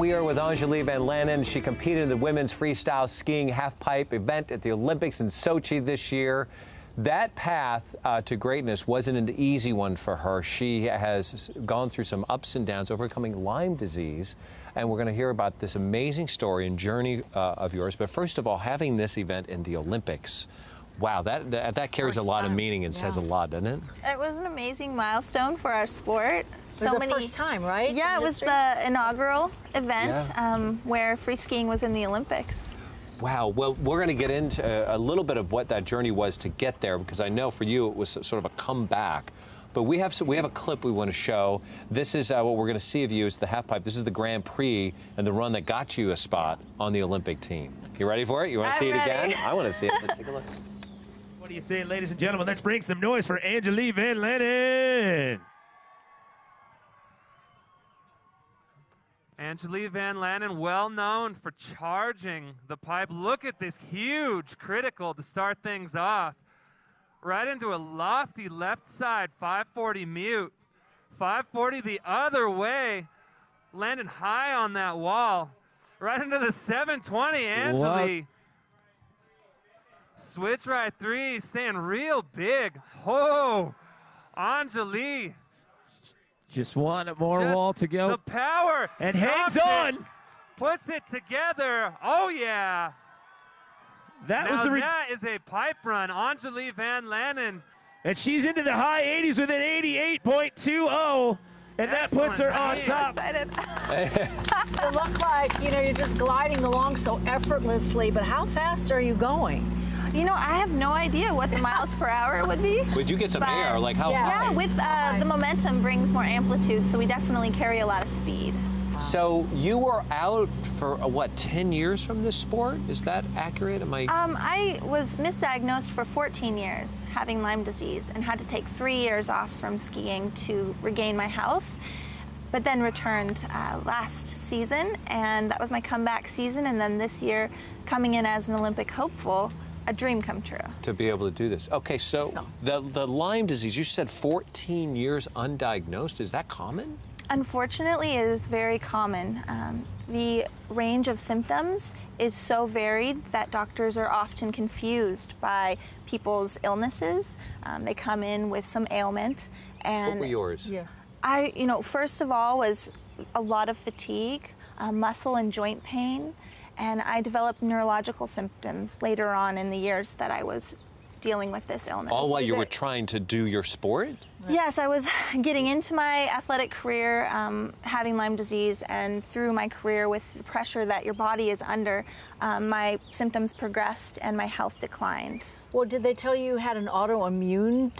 we are with Angeli VanLaanen. She competed in the women's freestyle skiing halfpipe event at the Olympics in Sochi this year. That path to greatness wasn't an easy one for her. She has gone through some ups and downs, overcoming Lyme disease. And we're going to hear about this amazing story and journey of yours. But first of all, having this event in the Olympics, wow, that carries a lot of meaning and says a lot, doesn't it? It was an amazing milestone for our sport. It was the first time, right? Yeah, it was the inaugural event where free skiing was in the Olympics. Wow. Well, we're going to get into a little bit of what that journey was to get there, because I know for you it was sort of a comeback. But we have a clip we want to show. This is what we're going to see of you is the halfpipe. This is the Grand Prix and the run that got you a spot on the Olympic team. You ready for it? You want to see it again? I want to see it. Let's take a look. What do you say, ladies and gentlemen? Let's bring some noise for Angeli VanLaanen. Angeli VanLaanen, well known for charging the pipe. Look at this huge critical to start things off. Right into a lofty left side 540 mute. 540 the other way. Landing high on that wall. Right into the 720, Angeli. What? Switch right three, staying real big. Oh, Angeli. Just one more wall to go. The power. And hangs on. Puts it together. Oh, yeah. That is a pipe run. Angeli VanLaanen. And she's into the high 80s with an 88.20. And that puts her on top. You look like, you're just gliding along so effortlessly, but how fast are you going? I have no idea what the miles per hour would be. Would you get some air? Like how high? Yeah, with the momentum brings more amplitude, so we definitely carry a lot of speed. So you were out for, 10 years from this sport? Is that accurate? I was misdiagnosed for 14 years, having Lyme disease, and had to take 3 years off from skiing to regain my health, but then returned last season, and that was my comeback season, and then this year, coming in as an Olympic hopeful, a dream come true. To be able to do this. Okay, so the Lyme disease, you said 14 years undiagnosed. Is that common? Unfortunately, it is very common. The range of symptoms is so varied that doctors are often confused by people's illnesses. They come in with some ailment. And what were yours? Yeah. First of all was a lot of fatigue, muscle and joint pain, and I developed neurological symptoms later on in the years that I was dealing with this illness. All while you were trying to do your sport? Yes, I was getting into my athletic career, having Lyme disease, and through my career with the pressure that your body is under, my symptoms progressed and my health declined. Well, did they tell you had an autoimmune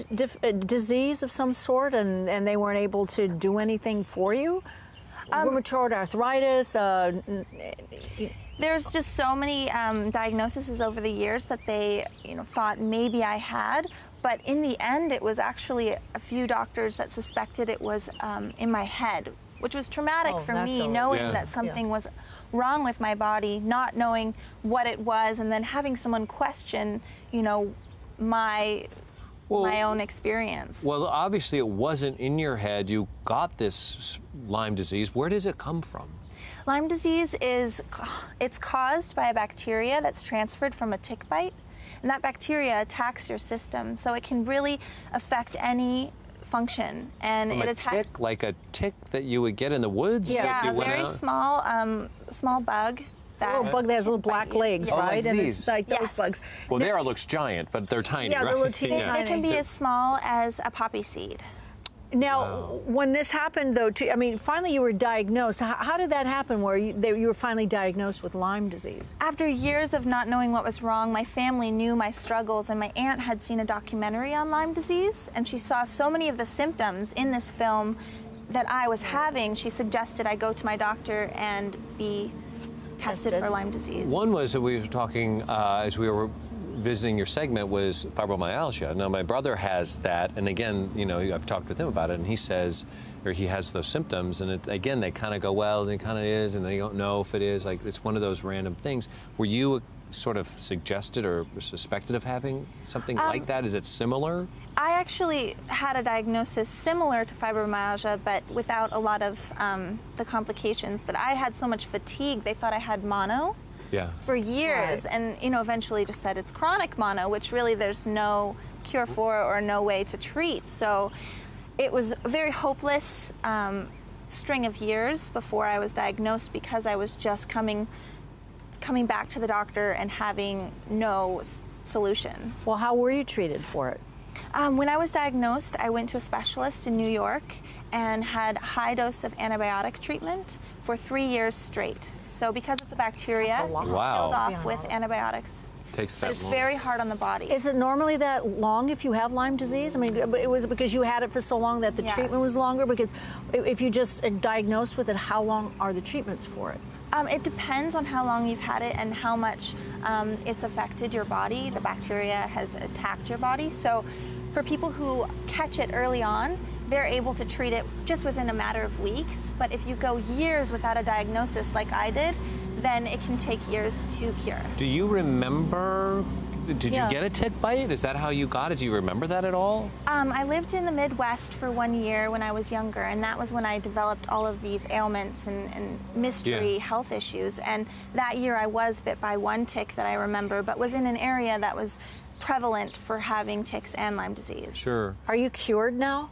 disease of some sort and they weren't able to do anything for you? Rheumatoid arthritis? There's just so many diagnoses over the years that they thought maybe I had, but in the end it was actually a few doctors that suspected it was in my head, which was traumatic for me, knowing that something was wrong with my body, not knowing what it was, and then having someone question, my own experience. Well, obviously it wasn't in your head. You got this Lyme disease. Where does it come from? Lyme disease it's caused by a bacteria that's transferred from a tick bite, and that bacteria attacks your system, so it can really affect any function. And from a tick, like a tick that you would get in the woods? Yeah, if you a went very out? small bug. It's a little bug that has little black legs, right? Like and these. it's like those bugs. Well, there it looks giant, but they're tiny, yeah, right? They're little teeny tiny. It can be as small as a poppy seed. Now, when this happened, though, finally you were diagnosed. How did that happen, where you were finally diagnosed with Lyme disease? After years of not knowing what was wrong, my family knew my struggles, and my aunt had seen a documentary on Lyme disease, and she saw so many of the symptoms in this film that I was having. She suggested I go to my doctor and be tested for Lyme disease. One was that we were talking as we were visiting your segment was fibromyalgia. Now, my brother has that, and again, you know, I've talked with him about it, and he says, or he has those symptoms, and again, they kind of go, well, it kind of is, and they don't know if it is. Like, it's one of those random things. Were you sort of suggested or suspected of having something like that? Is it similar? I actually had a diagnosis similar to fibromyalgia, but without a lot of the complications. But I had so much fatigue, they thought I had mono. Yeah. For years, Right. and you know, eventually just said it's chronic mono, which really there's no cure for or no way to treat. So it was a very hopeless string of years before I was diagnosed, because I was just coming back to the doctor and having no solution. Well, how were you treated for it? When I was diagnosed, I went to a specialist in New York and had a high dose of antibiotic treatment for 3 years straight. So because it's a bacteria, That's a it's lot. Wow. killed off Yeah. with antibiotics. Takes But that it's long. very hard on the body. Is it normally that long if you have Lyme disease? I mean, it was because you had it for so long that the Yes. treatment was longer? Because if you just diagnosed with it, how long are the treatments for it? It depends on how long you've had it and how much it's affected your body. The bacteria has attacked your body. So for people who catch it early on, they're able to treat it just within a matter of weeks. But if you go years without a diagnosis like I did, then it can take years to cure. Do you remember, did Yeah. you get a tick bite? Is that how you got it? Do you remember that at all? I lived in the Midwest for 1 year when I was younger, and that was when I developed all of these ailments and mystery Yeah. health issues. And that year I was bit by one tick that I remember, but was in an area that was prevalent for having ticks and Lyme disease. Sure. Are you cured now?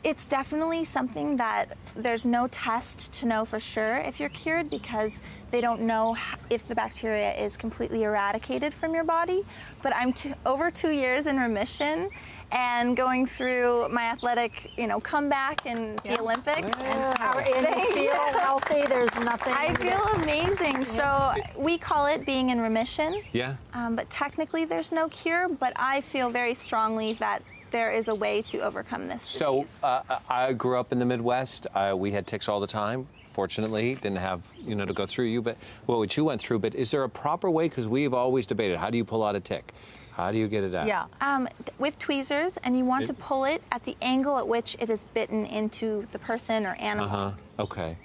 It's definitely something that there's no test to know for sure if you're cured, because they don't know if the bacteria is completely eradicated from your body. But I'm over 2 years in remission and going through my athletic, comeback in the Olympics. And you feel healthy? There's nothing? I feel amazing. So we call it being in remission. Yeah. But technically there's no cure, but I feel very strongly that there is a way to overcome this So disease. I grew up in the Midwest. We had ticks all the time. Fortunately, didn't have, to go through you, but what you went through. But is there a proper way? Because we've always debated, how do you pull out a tick? How do you get it out? Yeah. With tweezers, and you want to pull it at the angle at which it is bitten into the person or animal. Okay.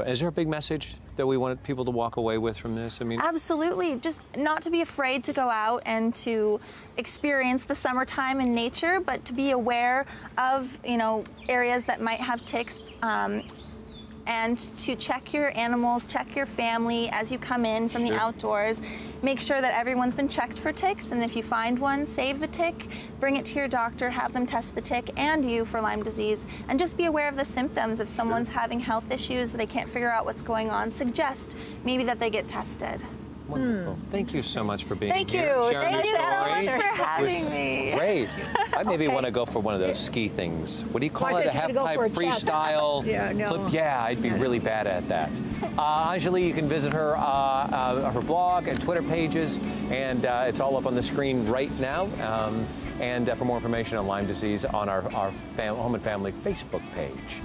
Is there a big message that we want people to walk away with from this? I mean, Absolutely. Just not to be afraid to go out and to experience the summertime in nature, but to be aware of, areas that might have ticks, and to check your animals, check your family as you come in from the outdoors. Make sure that everyone's been checked for ticks, and if you find one, save the tick, bring it to your doctor, have them test the tick and you for Lyme disease, and just be aware of the symptoms. If someone's having health issues, they can't figure out what's going on, suggest maybe that they get tested. wonderful. Thank you so much for being Thank here. you. sharing Thank your you so much stories. for having It was me. Great. I maybe want to go for one of those ski things. What do you call Well, I it? A thought you were half gonna pipe go for a chest. freestyle Yeah, no. flip? Yeah, I'd be really bad at that. Angeli, you can visit her blog and Twitter pages, and it's all up on the screen right now. And for more information on Lyme disease, on our Home and Family Facebook page.